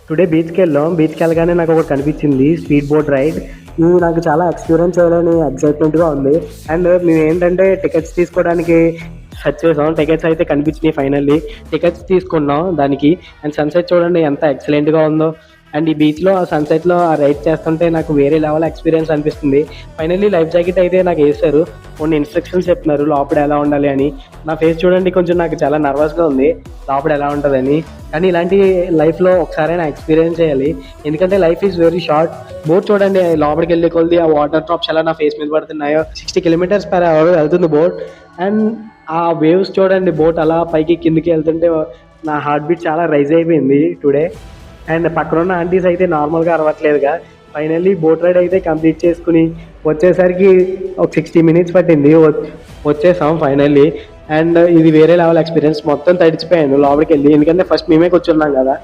Today బీచ్కి వెళ్ళాం. బీచ్కి వెళ్ళగానే నాకు ఒకటి కనిపించింది, స్పీడ్ బోట్ రైడ్. ఇది నాకు చాలా ఎక్స్పీరియన్స్ చేయాలని ఎక్సైట్మెంట్గా ఉంది. అండ్ మేము ఏంటంటే టికెట్స్ తీసుకోవడానికి సెర్చ్ చేసాం. టికెట్స్ అయితే కనిపించినాయి. ఫైనల్లీ టికెట్స్ తీసుకున్నాం దానికి. అండ్ సన్సెట్ చూడండి ఎంత ఎక్సలెంట్గా ఉందో. అండ్ ఈ బీచ్లో ఆ సన్సెట్లో ఆ రైడ్ చేస్తుంటే నాకు వేరే లెవెల్ ఎక్స్పీరియన్స్ అనిపిస్తుంది. ఫైనల్లీ లైఫ్ జాకెట్ అయితే నాకు వేశారు. కొన్ని ఇన్స్ట్రక్షన్స్ చెప్తున్నారు లోపల ఎలా ఉండాలి అని. నా ఫేస్ చూడండి, కొంచెం నాకు చాలా నర్వస్గా ఉంది లోపల ఎలా ఉంటుందని. కానీ ఇలాంటి లైఫ్లో ఒకసారైనా ఎక్స్పీరియన్స్ చేయాలి. ఎందుకంటే life is very short. Boat చూడండి లోపలికి వెళ్ళే కొద్ది ఆ వాటర్ డ్రాప్స్ ఎలా నా ఫేస్ మీద పడుతున్నాయో. 60 km/h వెళ్తుంది బోట్. అండ్ ఆ వేవ్స్ చూడండి, బోట్ అలా పైకి కిందికి వెళ్తుంటే నా హార్ట్ బీట్ చాలా రైజ్ అయిపోయింది టుడే. అండ్ పక్కన ఉన్న ఆంటీస్ అయితే నార్మల్గా అరవట్లేదుగా. ఫైనల్లీ బోట్ రైడ్ అయితే కంప్లీట్ చేసుకుని వచ్చేసరికి ఒక 60 minutes పట్టింది. వచ్చేసాం ఫైనల్లీ. అండ్ ఇది వేరే లెవెల్ ఎక్స్పీరియన్స్. మొత్తం తడిచిపోయాను లోపలికి వెళ్ళి, ఎందుకంటే ఫస్ట్ మేమే కూర్చున్నాం కదా.